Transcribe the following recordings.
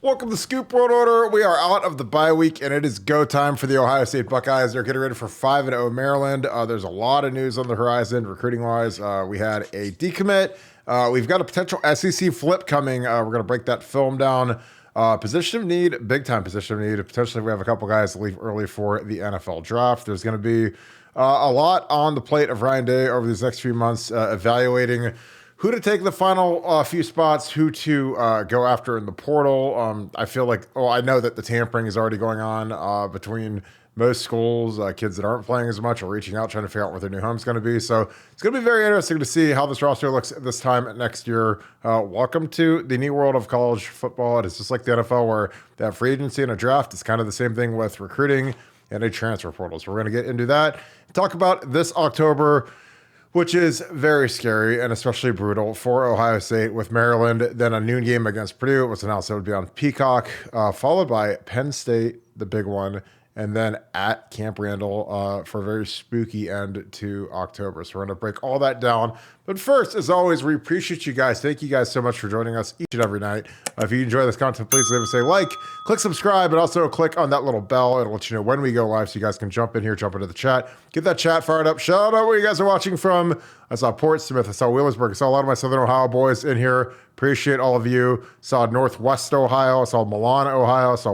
Welcome to Scoop World Order. We are out of the bye week, and it is go time for the Ohio State Buckeyes. They're getting ready for 5-0 Maryland. There's a lot of news on the horizon, recruiting-wise. We had a decommit. We've got a potential SEC flip coming. We're going to break that film down. Position of need, big-time position of need. Potentially, we have a couple guys leave early for the NFL draft. There's going to be a lot on the plate of Ryan Day over these next few months, evaluating who to take the final few spots, who to go after in the portal. I feel like, I know that the tampering is already going on between most schools, kids that aren't playing as much are reaching out, trying to figure out what their new home's going to be. So it's going to be very interesting to see how this roster looks this time next year. Welcome to the new world of college football. It is just like the NFL where they have free agency and a draft. It's kind of the same thing with recruiting and a transfer portal. So we're going to get into that. Talk about this October, which is very scary and especially brutal for Ohio State with Maryland. Then a noon game against Purdue. It was announced it would be on Peacock, followed by Penn State, the big one, and then at Camp Randall for a very spooky end to October. So we're going to break all that down. But first, as always, we appreciate you guys. Thank you guys so much for joining us each and every night. If you enjoy this content, please leave us a like, click subscribe, and also click on that little bell. It'll let you know when we go live so you guys can jump in here, jump into the chat, get that chat fired up. Shout out where you guys are watching from. I saw Portsmouth, I saw Wheelersburg, I saw a lot of my Southern Ohio boys in here. Appreciate all of you. Saw Northwest Ohio, I saw Milan, Ohio, I saw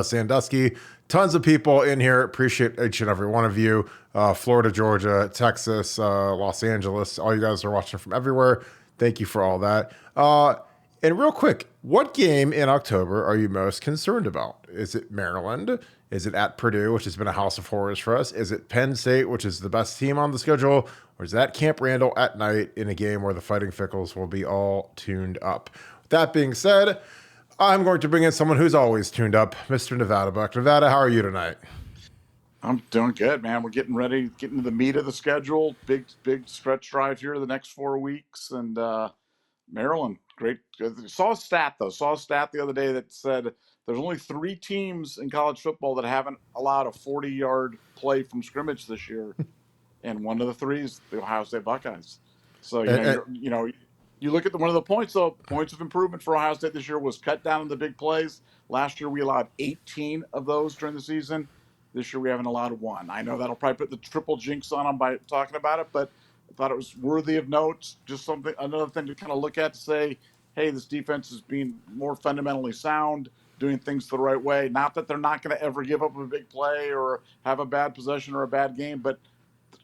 Sandusky. Tons of people in here. Appreciate each and every one of you. Florida, Georgia, Texas, Los Angeles. All you guys are watching from everywhere. Thank you for all that. And real quick, what game in October are you most concerned about? Is it Maryland? Is it at Purdue, which has been a house of horrors for us? Is it Penn State, which is the best team on the schedule? Or is that Camp Randall at night in a game where the Fighting Fickles will be all tuned up? With that being said, I'm going to bring in someone who's always tuned up, Mr. Nevadabuck. Nevada, how are you tonight? I'm doing good, man. We're getting ready, getting to the meat of the schedule. Big stretch drive here the next 4 weeks. And Maryland, great. Saw a stat the other day that said there's only 3 teams in college football that haven't allowed a 40-yard play from scrimmage this year. And one of the 3 is the Ohio State Buckeyes. So, you look at one of the points of improvement for Ohio State this year was cut down on the big plays. Last year we allowed 18 of those during the season. This year we haven't allowed 1. I know that'll probably put the triple jinx on them by talking about it, but I thought it was worthy of note. Just another thing to kind of look at to say, hey, this defense is being more fundamentally sound, doing things the right way. Not that they're not going to ever give up a big play or have a bad possession or a bad game, but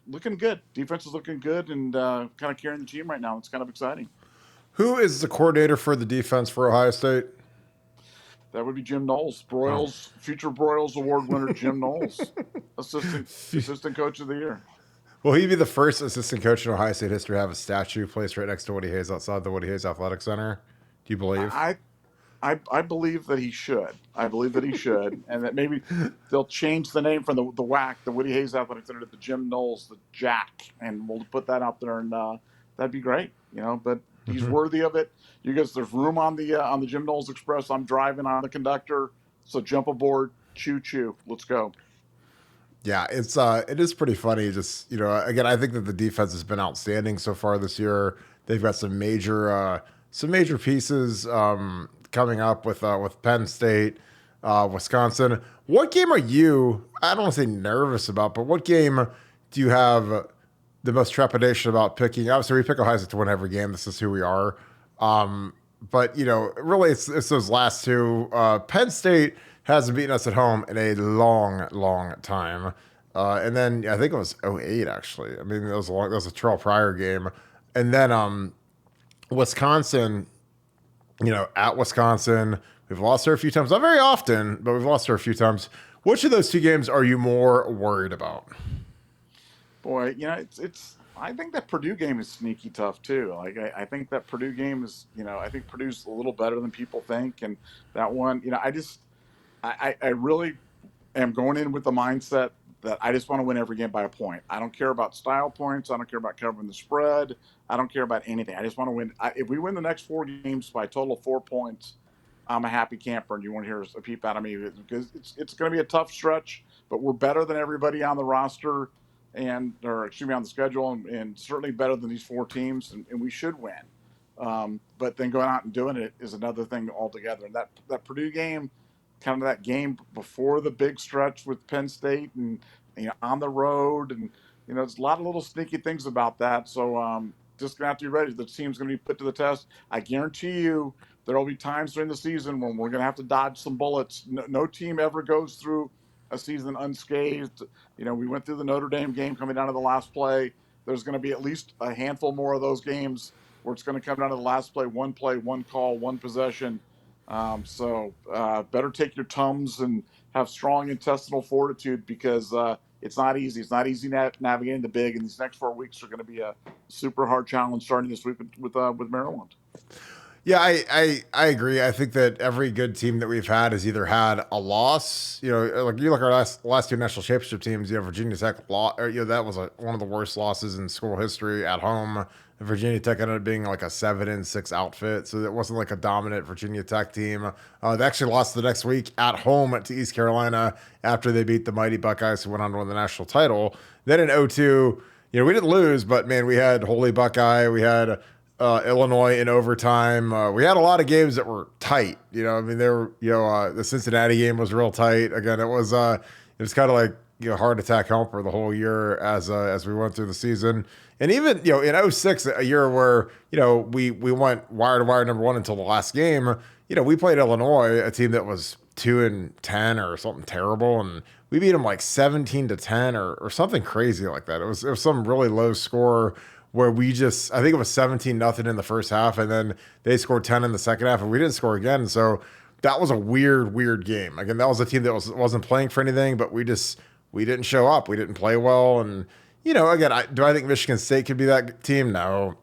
looking good. Defense is looking good and kind of carrying the team right now. It's kind of exciting. Who is the coordinator for the defense for Ohio State? That would be Jim Knowles, future Broyles Award winner Jim Knowles, assistant coach of the year. Will he be the first assistant coach in Ohio State history to have a statue placed right next to Woody Hayes outside the Woody Hayes Athletic Center? Do you believe? I believe that he should. I believe that he should, and that maybe they'll change the name from the WAC, the Woody Hayes Athletic Center, to the Jim Knowles, the Jack, and we'll put that out there, and that'd be great, But he's worthy of it. You guys, there's room on the Jim Knowles Express. I'm driving on the conductor, so jump aboard, choo, let's go. Yeah, it is pretty funny. Just again, I think that the defense has been outstanding so far this year. They've got some major pieces coming up with Penn State, Wisconsin. What game are you? I don't want to say nervous about, but what game do you have the most trepidation about picking? Obviously, we pick Ohio State to win every game. This is who we are. But really, it's those last 2. Penn State hasn't beaten us at home in a long time. And then I think it was 2008, actually. I mean, that was a Terrell Pryor game. And then Wisconsin, at Wisconsin, we've lost her a few times. Not very often, but we've lost her a few times. Which of those 2 games are you more worried about? Boy, it's. I think that Purdue game is sneaky tough too. Like I think that Purdue game is, I think Purdue's a little better than people think, and that one, I really am going in with the mindset that I just want to win every game by a point. I don't care about style points. I don't care about covering the spread. I don't care about anything. I just want to win. If we win the next 4 games by a total of 4 points, I'm a happy camper, and you want to hear a peep out of me because it's going to be a tough stretch, but we're better than everybody on the roster. On the schedule, and certainly better than these 4 teams, and we should win. But then going out and doing it is another thing altogether. And that Purdue game, kind of that game before the big stretch with Penn State, and on the road, and there's a lot of little sneaky things about that. So just gonna have to be ready. The team's gonna be put to the test. I guarantee you there will be times during the season when we're gonna have to dodge some bullets. No team ever goes through a season unscathed. We went through the Notre Dame game coming down to the last play. There's going to be at least a handful more of those games where it's going to come down to the last play, one call, one possession. So better take your Tums and have strong intestinal fortitude, because it's not easy. It's not easy navigating the big, and these next 4 weeks are going to be a super hard challenge starting this week with Maryland. Yeah, I agree. I think that every good team that we've had has either had a loss, like you look at our last two national championship teams. Virginia Tech that was one of the worst losses in school history at home. Virginia Tech ended up being like a 7-6 outfit, so it wasn't like a dominant Virginia Tech team. They actually lost the next week at home to East Carolina after they beat the mighty Buckeyes, who went on to win the national title. Then in 2002, we didn't lose, but man, we had Holy Buckeye, we had Illinois in overtime. We had a lot of games that were tight. They were, the Cincinnati game was real tight. Again, it was kind of like, heart attack helper the whole year as we went through the season. And even, in 06, a year where, we went wire to wire number one until the last game, we played Illinois, a team that was 2-10 or something terrible. And we beat them like 17-10 or something crazy like that. It was some really low score where I think it was 17-0 in the first half, and then they scored 10 in the second half, and we didn't score again. So that was a weird game. Again, that was a team that wasn't playing for anything, but we didn't show up. We didn't play well. And, again, do I think Michigan State could be that team? No.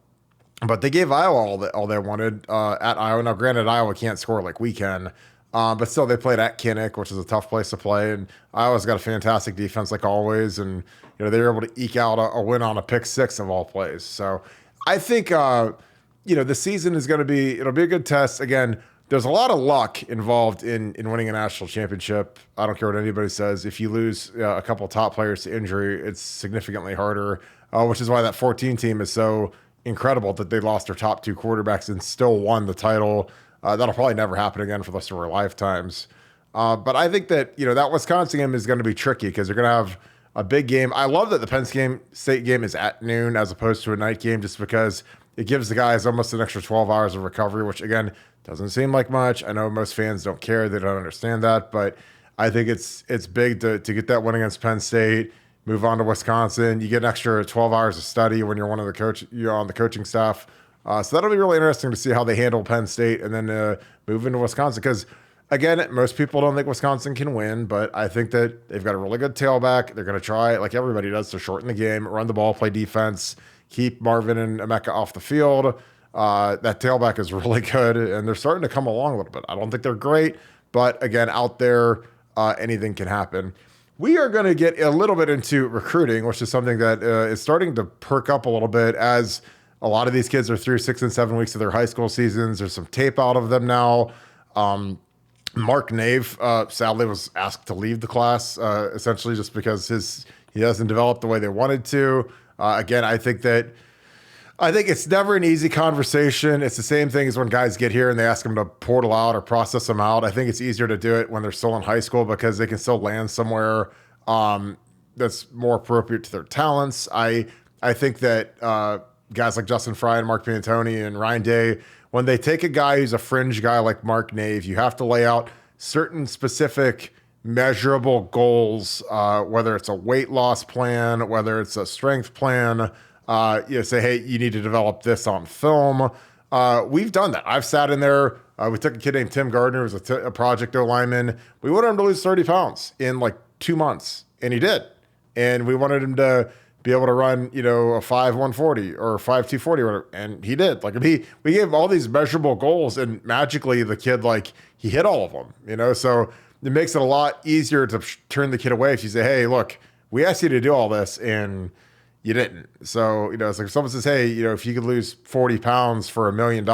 But they gave Iowa all they wanted at Iowa. Now, granted, Iowa can't score like we can, but still they played at Kinnick, which is a tough place to play. And Iowa's got a fantastic defense like always. And, they were able to eke out a win on a pick six of all plays. So I think, the season is going to it'll be a good test. Again, there's a lot of luck involved in winning a national championship. I don't care what anybody says. If you lose a couple of top players to injury, it's significantly harder, which is why that 14 team is so incredible that they lost their top two quarterbacks and still won the title. That'll probably never happen again for the rest of our lifetimes. But I think that, that Wisconsin game is going to be tricky because they're going to have a big game. I love that the Penn State game is at noon as opposed to a night game, just because it gives the guys almost an extra 12 hours of recovery, which, again, doesn't seem like much. I know most fans don't care. They don't understand that. But I think it's big to get that win against Penn State, move on to Wisconsin. You get an extra 12 hours of study when you're on the coaching staff. So that'll be really interesting to see how they handle Penn State and then move into Wisconsin. Because, again, most people don't think Wisconsin can win, but I think that they've got a really good tailback. They're going to try, like everybody does, to shorten the game, run the ball, play defense, keep Marvin and Emeka off the field. That tailback is really good, and they're starting to come along a little bit. I don't think they're great, but again, out there, anything can happen. We are going to get a little bit into recruiting, which is something that is starting to perk up a little bit as a lot of these kids are through 6 and 7 weeks of their high school seasons. There's some tape out of them now. Mark Nave, sadly, was asked to leave the class, essentially just because he hasn't developed the way they wanted to. Again, I think it's never an easy conversation. It's the same thing as when guys get here and they ask them to portal out or process them out. I think it's easier to do it when they're still in high school because they can still land somewhere that's more appropriate to their talents. I think that guys like Justin Fry and Mark Piantoni and Ryan Day, when they take a guy who's a fringe guy like Mark Nave, you have to lay out certain specific measurable goals, whether it's a weight loss plan, whether it's a strength plan. Say, hey, you need to develop this on film. We've done that. I've sat in there. We took a kid named Tim Gardner, who was a project O lineman. We wanted him to lose 30 pounds in like 2 months, and he did. And we wanted him to be able to run, a 5.140 or 5.240, or whatever, and he did. Like we gave him all these measurable goals, and magically the kid, he hit all of them. So it makes it a lot easier to turn the kid away if you say, hey, look, we asked you to do all this, and you didn't. So, it's like if someone says, hey, if you could lose 40 pounds for $1 million,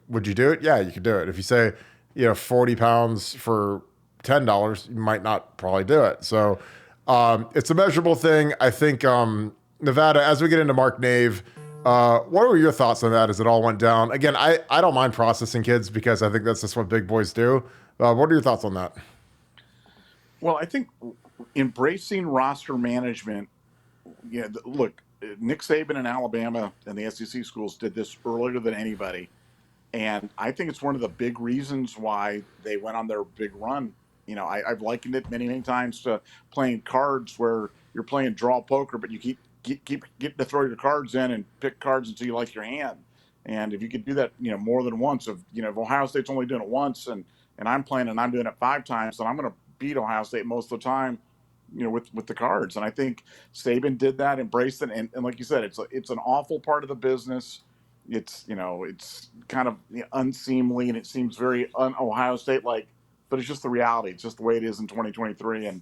would you do it? Yeah, you could do it. If you say, 40 pounds for $10, you might not probably do it. So it's a measurable thing. I think Nevada, as we get into Mark Nave, What were your thoughts on that as it all went down? Again, I don't mind processing kids because I think that's just what big boys do. What are your thoughts on that? Well, I think embracing roster management. Yeah, look, Nick Saban in Alabama and the SEC schools did this earlier than anybody. And I think it's one of the big reasons why they went on their big run. I've likened it many, many times to playing cards where you're playing draw poker, but you keep getting to throw your cards in and pick cards until you like your hand. And if you could do that, more than once, if Ohio State's only doing it once and I'm playing and I'm doing it 5 times, then I'm going to beat Ohio State most of the time, with the cards. And I think Saban did that, embraced it, and like you said, it's an awful part of the business. It's kind of unseemly and it seems very Ohio State like, but it's just the reality. It's just the way it is in 2023. And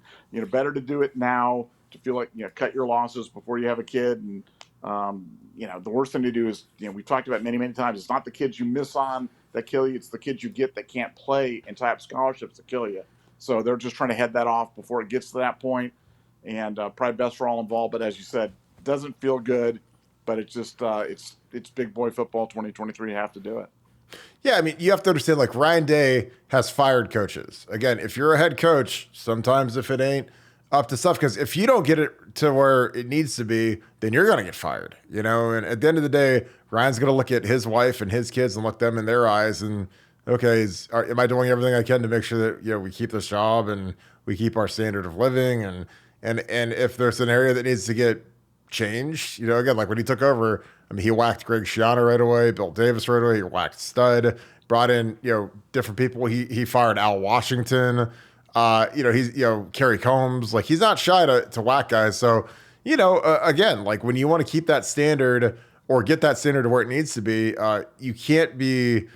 better to do it now, to feel like cut your losses before you have a kid. And the worst thing to do is, we've talked about many, many times, it's not the kids you miss on that kill you, it's the kids you get that can't play and type scholarships that kill you. So they're just trying to head that off before it gets to that point. And probably best for all involved. But as you said, doesn't feel good. But it's just it's big boy football 2023. You have to do it. Yeah, I mean, you have to understand, like, Ryan Day has fired coaches. Again, if you're a head coach, sometimes if it ain't up to stuff, because if you don't get it to where it needs to be, then you're going to get fired, And at the end of the day, Ryan's going to look at his wife and his kids and look them in their eyes and, okay, am I doing everything I can to make sure that, we keep this job and we keep our standard of living? And if there's an area that needs to get changed, again, like when he took over, I mean, he whacked Greg Schiano right away, Bill Davis right away. He whacked Stud, brought in, different people. He fired Al Washington. He's, Kerry Combs. Like, he's not shy to whack guys. So, again, like when you want to keep that standard or get that standard to where it needs to be, you can't be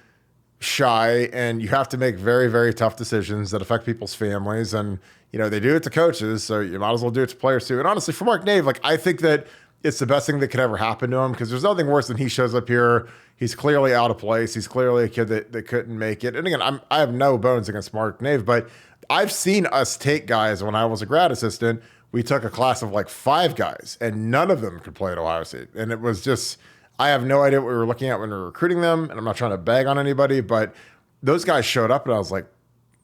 shy and you have to make very, very tough decisions that affect people's families. And, they do it to coaches, so you might as well do it to players too. And honestly, for Mark Nave, like, I think that it's the best thing that could ever happen to him because there's nothing worse than he shows up here. He's clearly out of place. He's clearly a kid that couldn't make it. And again, I have no bones against Mark Nave, but I've seen us take guys when I was a grad assistant. We took a class of like 5 guys, and none of them could play at Ohio State. And it was just, I have no idea what we were looking at when we were recruiting them. And I'm not trying to bag on anybody, but those guys showed up, and I was like,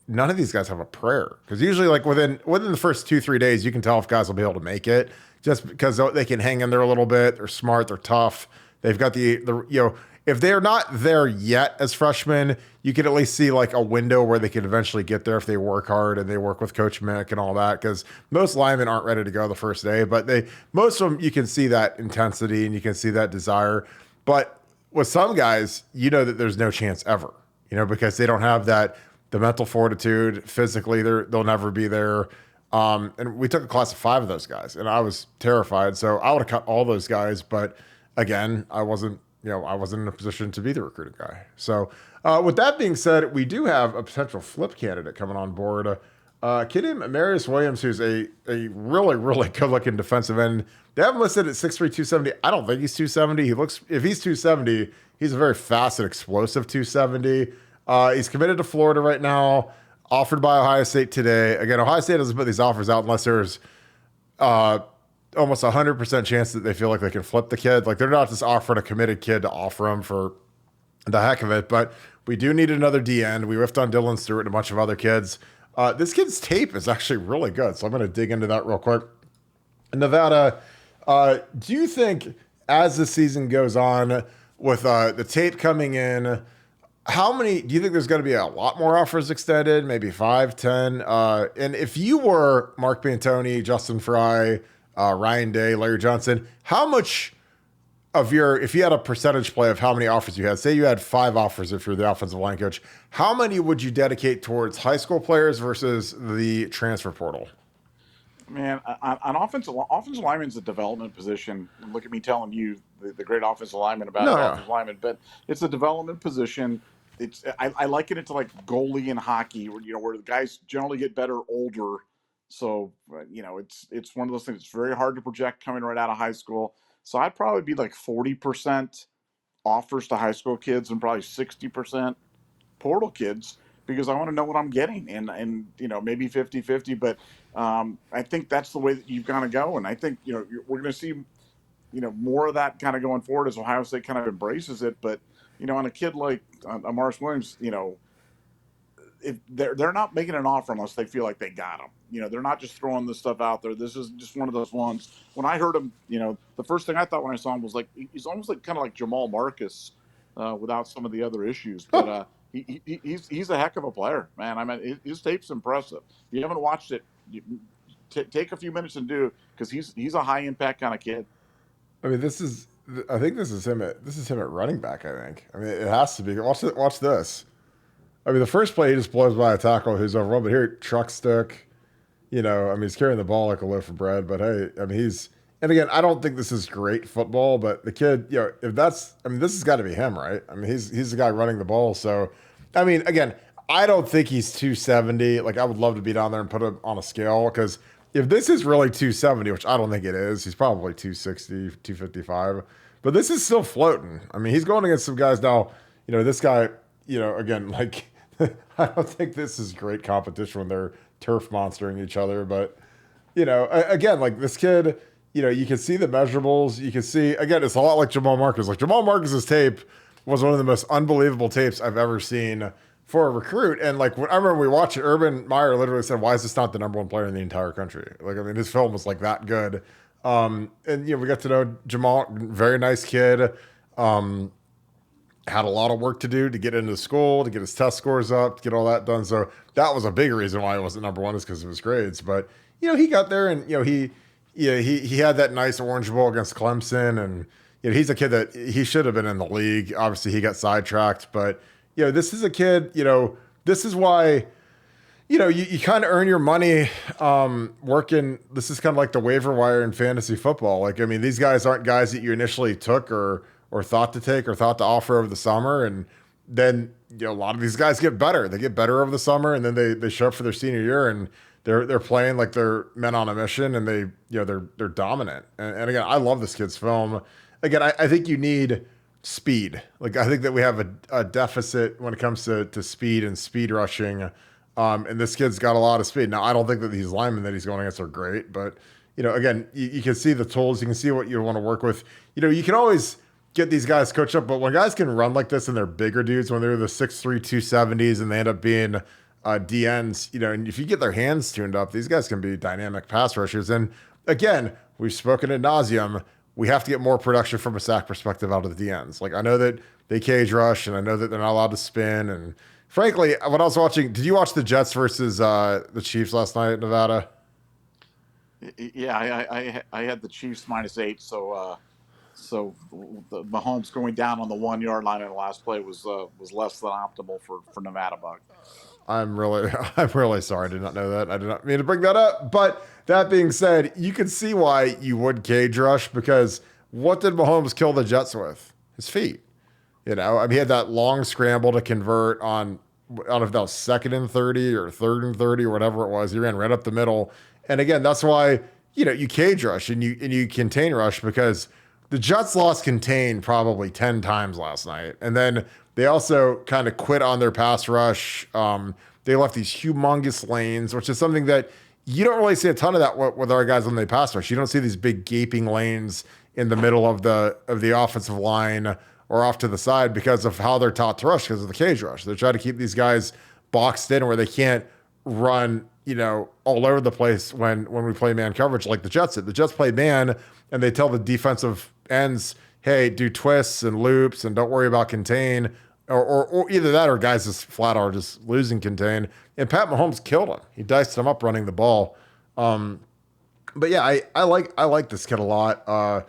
none of these guys have a prayer. Because usually, like within the first 2-3 days, you can tell if guys will be able to make it, just because they can hang in there a little bit. They're smart. They're tough. They've got the if they're not there yet as freshmen, you can at least see like a window where they can eventually get there if they work hard and they work with Coach Mick and all that. Because most linemen aren't ready to go the first day, but most of them, you can see that intensity and you can see that desire. But with some guys, that there's no chance ever, because they don't have the mental fortitude. Physically, they'll never be there. And we took a class of 5 of those guys, and I was terrified. So I would have cut all those guys, but again, I wasn't in a position to be the recruiting guy. So with that being said, we do have a potential flip candidate coming on board. Kid named Marius Williams, who's a really, really good-looking defensive end. They have him listed at 6'3", 270. I don't think he's 270. If he's 270, he's a very fast and explosive 270. He's committed to Florida right now, offered by Ohio State today. Again, Ohio State doesn't put these offers out unless there's almost 100% chance that they feel like they can flip the kid. Like, they're not just offering a committed kid to offer him for the heck of it. But we do need another D end. We whiffed on Dylan Stewart and a bunch of other kids. This kid's tape is actually really good, so I'm going to dig into that real quick. Nevada, do you think as the season goes on with the tape coming in, how many do you think there's going to be a lot more offers extended, maybe 5, 10? And if you were Mark Pantoni, Justin Fry, Ryan Day, Larry Johnson, how much of if you had a percentage play of how many offers you had, say you had 5 offers if you're the offensive line coach, how many would you dedicate towards high school players versus the transfer portal? Man, on offensive lineman is a development position. Look at me telling you the great offensive lineman about offensive lineman, but it's a development position. I liken it to like goalie in hockey, where the guys generally get better older. So it's one of those things. It's very hard to project coming right out of high school. So I'd probably be like 40% offers to high school kids and probably 60% portal kids, because I want to know what I'm getting, and maybe 50-50, but I think that's the way that you've got to go. And I think we're going to see more of that kind of going forward as Ohio State kind of embraces it. But, on a kid like Amaris Williams, if they're not making an offer unless they feel like they got him. They're not just throwing this stuff out there. This is just one of those ones. When I heard him, the first thing I thought when I saw him was like he's almost like kind of like Jamal Marcus without some of the other issues. But he's a heck of a player, man. I mean, his tape's impressive. If you haven't watched it, take a few minutes and do, because he's a high impact kind of kid. I mean, I think this is him at running back. I think. I mean, it has to be. Watch this. I mean, the first play he just blows by a tackle who's overrun, but here truck stick. I mean, he's carrying the ball like a loaf of bread. But hey, I mean, and again, I don't think this is great football, but the kid, this has got to be him, right? I mean, he's the guy running the ball. So, I mean, again, I don't think he's 270. Like, I would love to be down there and put him on a scale, because if this is really 270, which I don't think it is, he's probably 260, 255. But this is still floating. I mean, he's going against some guys now. This guy, again, like, I don't think this is great competition when they're turf monstering each other. But, again, like this kid, you can see the measurables. You can see, again, it's a lot like Jamal Marcus. Like Jamal Marcus's tape was one of the most unbelievable tapes I've ever seen for a recruit. And like, I remember we watched it, Urban Meyer literally said, "Why is this not the number one player in the entire country?" Like, I mean, his film was like that good. And, we got to know Jamal, very nice kid. Had a lot of work to do to get into school, to get his test scores up, to get all that done. So that was a big reason why he wasn't number one, is because of his grades. But, he got there, and, he had that nice Orange Bowl against Clemson. And, he's a kid that he should have been in the league. Obviously, he got sidetracked. But, this is a kid, this is why, you kind of earn your money working. This is kind of like the waiver wire in fantasy football. Like, I mean, these guys aren't guys that you initially took or thought to take or thought to offer over the summer. And then, a lot of these guys get better. They get better over the summer, and then they show up for their senior year, and they're playing like they're men on a mission, and they're dominant. And again, I love this kid's film. Again, I think you need speed. Like, I think that we have a deficit when it comes to speed and speed rushing. And this kid's got a lot of speed. Now, I don't think that these linemen that he's going against are great, but, again, you can see the tools. You can see what you want to work with. You can always get these guys coached up, but when guys can run like this and they're bigger dudes, when they're the 6'3", 270s, and they end up being DNs, and if you get their hands tuned up, these guys can be dynamic pass rushers. And again, we've spoken ad nauseum, we have to get more production from a sack perspective out of the DNs. Like, I know that they cage rush, and I know that they're not allowed to spin. And frankly, when I was watching, did you watch the Jets versus the Chiefs last night at Nevada? Yeah, I had the Chiefs -8, so the Mahomes going down on the 1 yard line in the last play was less than optimal for Nevadabuck. I'm really sorry. I did not know that. I did not mean to bring that up. But that being said, you can see why you would cage rush, because what did Mahomes kill the Jets with? His feet. I mean, he had that long scramble to convert on, I don't know if that was 2nd and 30 or 3rd and 30 or whatever it was. He ran right up the middle. And again, that's why, you cage rush and you contain rush, because the Jets lost contain probably 10 times last night. And then they also kind of quit on their pass rush. They left these humongous lanes, which is something that you don't really see a ton of that with our guys when they pass rush. You don't see these big gaping lanes in the middle of the offensive line or off to the side, because of how they're taught to rush, because of the cage rush. They're trying to keep these guys boxed in where they can't run, all over the place when we play man coverage like the Jets did. The Jets play man, and they tell the defensive ends, hey, do twists and loops and don't worry about contain, or either that or guys just flat are just losing contain. And Pat Mahomes killed him. He diced him up running the ball. But yeah, I like this kid a lot.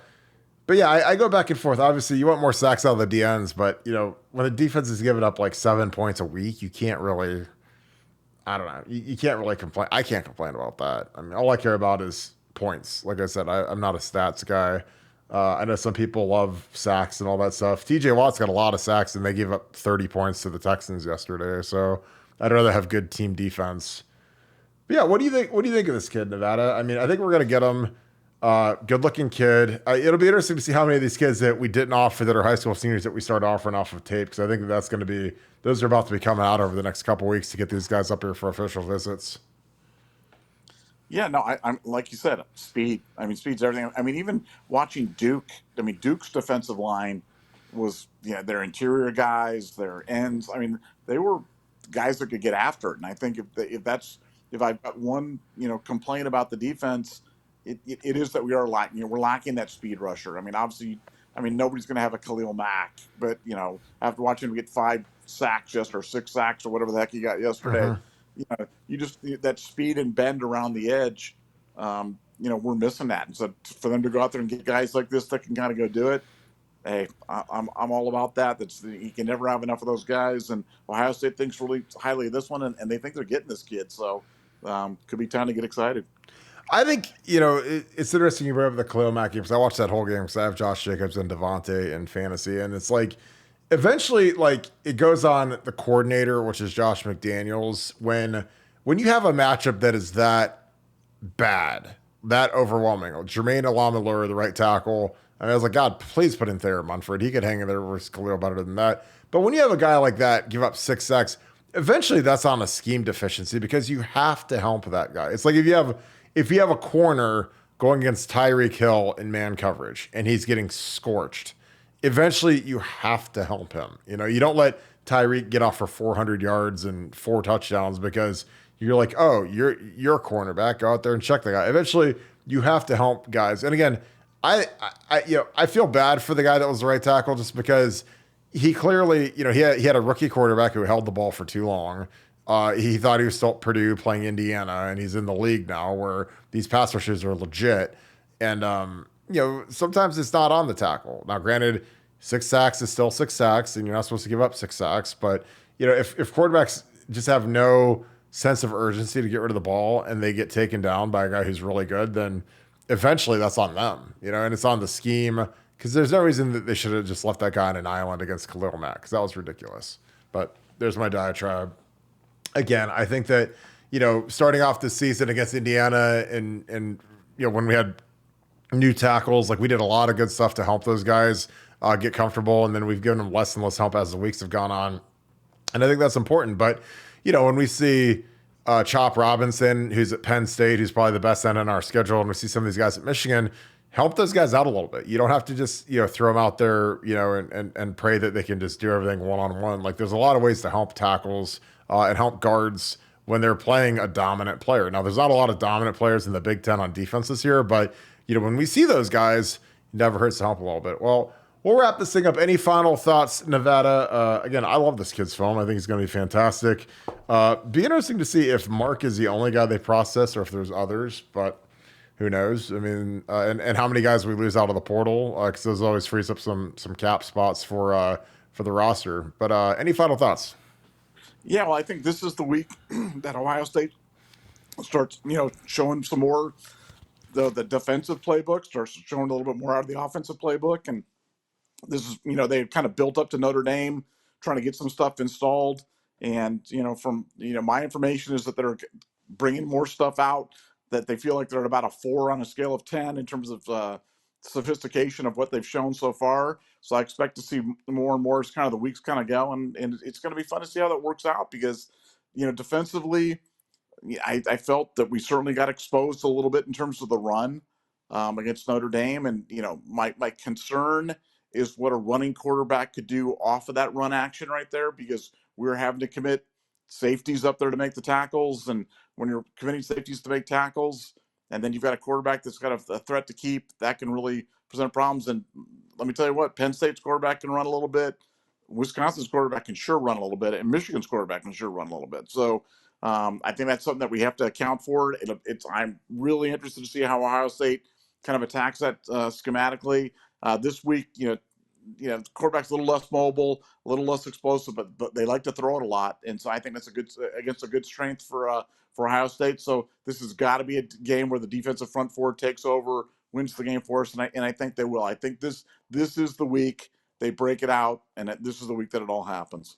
But yeah, I go back and forth. Obviously, you want more sacks out of the DNs, but when the defense is giving up like 7 points a week, you can't really, I don't know, you can't really complain. I can't complain about that. I mean, all I care about is points. Like I said, I'm not a stats guy. I know some people love sacks and all that stuff. TJ Watt's got a lot of sacks, and they gave up 30 points to the Texans yesterday. So I'd rather have good team defense. But yeah, what do you think? What do you think of this kid, Nevada? I mean, I think we're gonna get him. Good-looking kid. It'll be interesting to see how many of these kids that we didn't offer that are high school seniors that we start offering off of tape, because I think that's going to be, those are about to be coming out over the next couple weeks to get these guys up here for official visits. Yeah, no, I'm like you said, speed. I mean, speed's everything. I mean, even watching Duke. I mean, Duke's defensive line was, their interior guys, their ends. I mean, they were guys that could get after it. And I think if I've got one complaint about the defense, it is that we are lacking. We're lacking that speed rusher. I mean, obviously, I mean nobody's going to have a Khalil Mack, but after watching him get 5 sacks yesterday or 6 sacks or whatever the heck he got yesterday, Mm-hmm. you just that speed and bend around the edge. We're missing that. And so for them to go out there and get guys like this that can kind of go do it, hey, I'm all about that. You can never have enough of those guys. And Ohio State thinks really highly of this one, and they think they're getting this kid. So could be time to get excited. I think, it's interesting you bring up the Khalil Mack game because I watched that whole game because I have Josh Jacobs and Devontae in fantasy. And it's like, eventually, like, it goes on the coordinator, which is Josh McDaniels, when you have a matchup that is that bad, that overwhelming. Jermaine Alamallur, the right tackle. I mean, I was like, God, please put in Thayer Munford. He could hang in there versus Khalil better than that. But when you have a guy like that give up 6 sacks, eventually that's on a scheme deficiency because you have to help that guy. It's like if you have a corner going against Tyreek Hill in man coverage and he's getting scorched, eventually you have to help him. You don't let Tyreek get off for 400 yards and 4 touchdowns because you're like, oh, you're a cornerback. Go out there and check the guy. Eventually, you have to help guys. And again, I feel bad for the guy that was the right tackle just because he clearly, he had a rookie quarterback who held the ball for too long. He thought he was still at Purdue playing Indiana, and he's in the league now where these pass rushers are legit. And sometimes it's not on the tackle. Now, granted, 6 sacks is still 6 sacks, and you're not supposed to give up 6 sacks. But if quarterbacks just have no sense of urgency to get rid of the ball and they get taken down by a guy who's really good, then eventually that's on them, and it's on the scheme because there's no reason that they should have just left that guy on an island against Khalil Mack because that was ridiculous. But there's my diatribe. Again, I think that, starting off this season against Indiana and when we had new tackles, like we did a lot of good stuff to help those guys get comfortable. And then we've given them less and less help as the weeks have gone on. And I think that's important. But, when we see Chop Robinson, who's at Penn State, who's probably the best end on our schedule, and we see some of these guys at Michigan, help those guys out a little bit. You don't have to just, throw them out there, and pray that they can just do everything one-on-one. Like there's a lot of ways to help tackles and help guards when they're playing a dominant player. Now, there's not a lot of dominant players in the Big Ten on defense this year, but, when we see those guys, it never hurts to help a little bit. Well, we'll wrap this thing up. Any final thoughts, Nevada? Again, I love this kid's film. I think he's going to be fantastic. Be interesting to see if Mark is the only guy they process or if there's others, but who knows? I mean, and how many guys we lose out of the portal, because those always frees up some cap spots for the roster. But any final thoughts? Yeah, well, I think this is the week that Ohio State starts, showing some more the defensive playbook, starts showing a little bit more out of the offensive playbook. And this is, they've kind of built up to Notre Dame, trying to get some stuff installed. And, from, my information is that they're bringing more stuff out, that they feel like they're at about a 4 on a scale of 10 in terms of sophistication of what they've shown so far. So I expect to see more and more as kind of the weeks kind of go. And it's going to be fun to see how that works out because, defensively, I felt that we certainly got exposed a little bit in terms of the run against Notre Dame. And, my concern is what a running quarterback could do off of that run action right there, because we're having to commit safeties up there to make the tackles. And when you're committing safeties to make tackles, and then you've got a quarterback that's got a threat to keep, that can really present problems. And let me tell you what, Penn State's quarterback can run a little bit. Wisconsin's quarterback can sure run a little bit, and Michigan's quarterback can sure run a little bit. So I think that's something that we have to account for. I'm really interested to see how Ohio State kind of attacks that schematically this week. The quarterback's a little less mobile, a little less explosive, but they like to throw it a lot, and so I think that's against a good strength for Ohio State. So this has got to be a game where the defensive front four takes over, wins the game for us, and I think they will. I think this is the week they break it out, and this is the week that it all happens.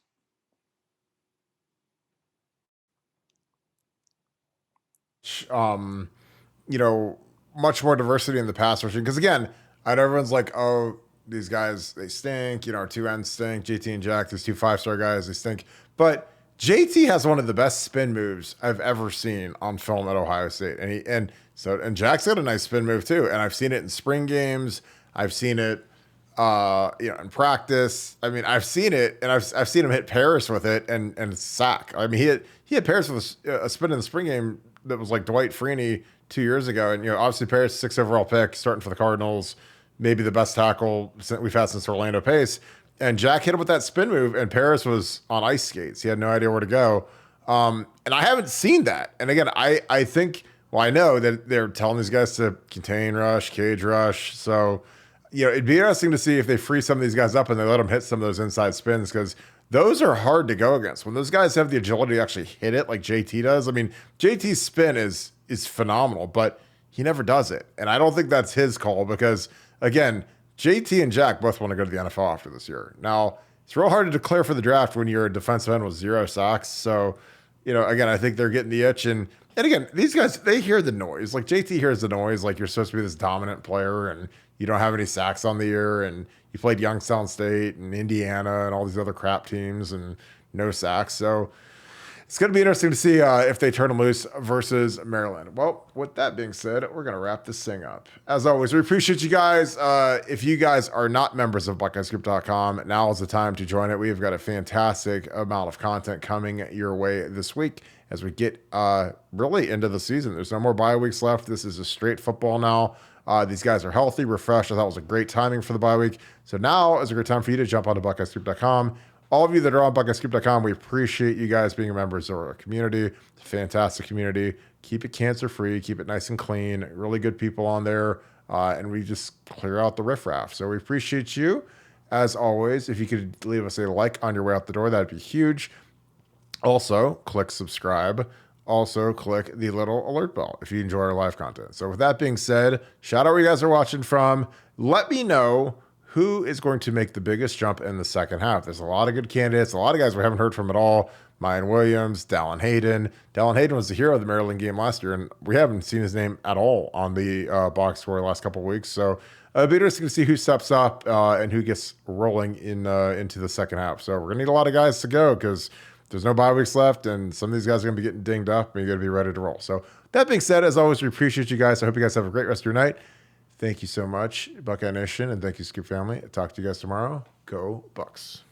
um, much more diversity in the pass rushing. Because again, I know everyone's like, oh, these guys, they stink. Our two ends stink. JT and Jack, these two 5-star guys, they stink. But JT has one of the best spin moves I've ever seen on film at Ohio State, and Jack's got a nice spin move too. And I've seen it in spring games. I've seen it, in practice. I mean, I've seen it, and I've seen him hit Paris with it and sack. I mean, he had Paris with a spin in the spring game that was like Dwight Freeney 2 years ago, and obviously Paris 6th overall pick, starting for the Cardinals, maybe the best tackle we've had since Orlando Pace. And Jack hit him with that spin move, and Paris was on ice skates. He had no idea where to go. And I haven't seen that. And again, I think, well, I know that they're telling these guys to contain rush, cage rush. So, it'd be interesting to see if they free some of these guys up and they let them hit some of those inside spins, because those are hard to go against. When those guys have the agility to actually hit it like JT does, I mean, JT's spin is phenomenal, but he never does it. And I don't think that's his call because, again, JT and Jack both want to go to the NFL after this year. Now, it's real hard to declare for the draft when you're a defensive end with 0 sacks. So, again, I think they're getting the itch. And again, these guys, they hear the noise. Like, JT hears the noise. Like, you're supposed to be this dominant player and you don't have any sacks on the year. And you played Youngstown State and Indiana and all these other crap teams and no sacks. So, it's going to be interesting to see if they turn them loose versus Maryland. Well, with that being said, we're going to wrap this thing up. As always, we appreciate you guys. If you guys are not members of BuckeyeScoop.com, now is the time to join it. We've got a fantastic amount of content coming your way this week as we get really into the season. There's no more bye weeks left. This is a straight football now. These guys are healthy, refreshed. I thought it was a great timing for the bye week. So now is a great time for you to jump onto BuckeyeScoop.com. All of you that are on BuckeyeScoop.com, we appreciate you guys being members of our community. It's a fantastic community. Keep it cancer-free. Keep it nice and clean. Really good people on there. And we just clear out the riffraff. So we appreciate you. As always, if you could leave us a like on your way out the door, that'd be huge. Also, click subscribe. Also, click the little alert bell if you enjoy our live content. So with that being said, shout out where you guys are watching from. Let me know who is going to make the biggest jump in the second half. There's a lot of good candidates, a lot of guys we haven't heard from at all. Mayan Williams, Dallin Hayden. Dallin Hayden was the hero of the Maryland game last year, and we haven't seen his name at all on the box score the last couple of weeks. So it'll be interesting to see who steps up and who gets rolling into the second half. So we're going to need a lot of guys to go because there's no bye weeks left, and some of these guys are going to be getting dinged up, and you got to be ready to roll. So that being said, as always, we appreciate you guys. I hope you guys have a great rest of your night. Thank you so much, Buckeye Nation, and thank you, Scoop family. I'll talk to you guys tomorrow. Go Bucks.